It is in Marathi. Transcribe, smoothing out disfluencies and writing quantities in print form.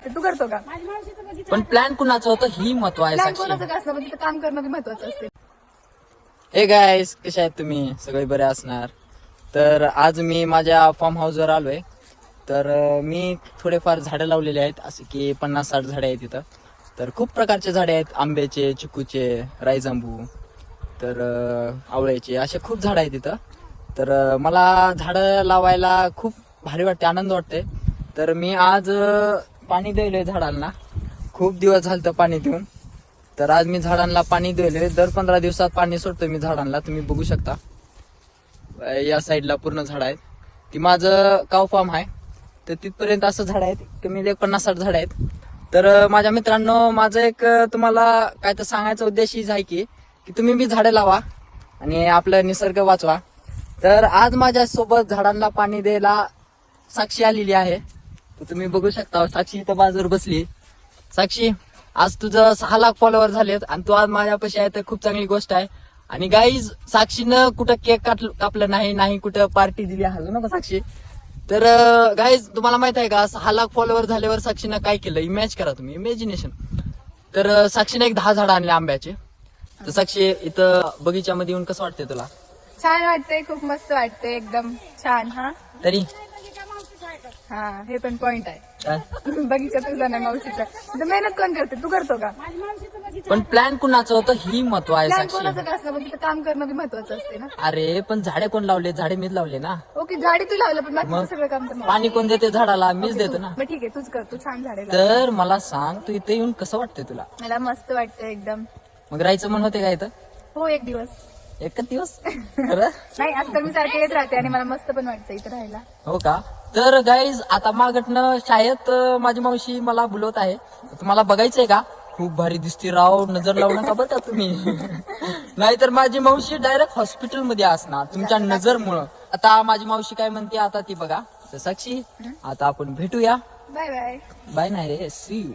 तू करतो का? पण प्लॅन कुणाचं होतं ही महत्व आहे. प्लॅन कोणाचं का असलं, पण तिथं काम करणं बी महत्वाचं असते. हे गाईस, कशा आहेत तुम्ही? सगळे बरे असणार. तर आज मी माझ्या फार्म हाऊसवर आलोय. तर मी थोडेफार झाडं लावलेली आहेत, असे की 50-60 झाडे आहेत तिथं. तर खूप प्रकारचे झाडे आहेत, आंब्याचे, चिकूचे, राईजांबू, तर आवळ्याचे, असे खूप झाडं आहेत तिथं. तर मला झाडं लावायला खूप भारी वाटते, आनंद वाटते. तर मी आज पाणी द्यायलोय झाडांना. खूप दिवस झालं तर पाणी देऊन. तर आज मी झाडांना पाणी दिले. दर 15 दिवसात पाणी सोडतो मी झाडांना. तुम्ही बघू शकता या साईडला पूर्ण झाड आहेत. ती माझं काव फार्म आहे. तर तिथपर्यंत असं झाड आहेत, कमी 50-60 झाड आहेत. तर माझ्या मित्रांनो, माझं एक तुम्हाला काय तर सांगायचा उद्देश हीच आहे की तुम्ही बी झाडं लावा आणि आपलं निसर्ग वाचवा. तर आज माझ्या सोबत झाडांना पाणी द्यायला साक्षी आलेली आहे. तर तुम्ही बघू शकता, साक्षी इथं बाजूवर बसली. साक्षी, आज तुझं 6 लाख फॉलोअर झालेत आणि तू आज माझ्यापाशी आहे, तर खूप चांगली गोष्ट आहे. आणि गाईज, साक्षीनं कुठं केक कापलं नाही कुठं पार्टी दिली, हल्लं ना साक्षी. तर गाईज, तुम्हाला माहित आहे का 6 लाख फॉलोअर झाल्यावर साक्षीनं काय केलं? इमॅज करा तुम्ही, इमॅजिनेशन. तर साक्षीने एक 10 झाडं आणले आंब्याचे. तर साक्षी, इथं बगीच्यामध्ये येऊन कसं वाटतंय तुला? छान वाटतंय, खूप मस्त वाटतंय, एकदम छान. हा तरी हा, हे पण पॉइंट आहे. काय? बगीचा तुझा नाही, मावशीचा. तर मेहनत कोण करते? तू करतो का? पण प्लॅन कुणाचं होतं ही महत्व आहे प्लॅन साक्षी. कोणाचं का असलं, पण तिथं काम करणं बी महत्वाचं असते ना. अरे पण झाडे कोण लावले? झाडे मीच लावले ना. ओके, झाडी तू लावलं, पण बाकीचं मग? सगळं काम तर मला. पाणी कोण देते झाडाला? मीच ओके, देतो तू- ना. मग ठीक आहे, तूच कर, तू छान झाडे लाव. तर मला सांग, तू इथे येऊन कसं वाटतंय तुला? मला मस्त वाटतंय एकदम. मग राहायचं म्हण होते का इथं? हो, एक दिवस. एकच दिवस? खरं? नाही, आज तर मी सारखे येत राहते आणि मला मस्त पण वाटतं इथं राहायला. हो का? तर गाईज, आता मागटनं शाळेत माझी मावशी मला बोलवत आहे. तुम्हाला बघायचंय का? खूप भारी दिसते राव, नजर लावू नका बरं का तुम्ही. नाहीतर माझी मावशी डायरेक्ट हॉस्पिटलमध्ये असणार तुमच्या नजरमुळं. आता माझी मावशी काय म्हणते आता ती बघा. तर साक्षी, आता आपण भेटूया. Bye bye. बाय नाही रे, सी यू.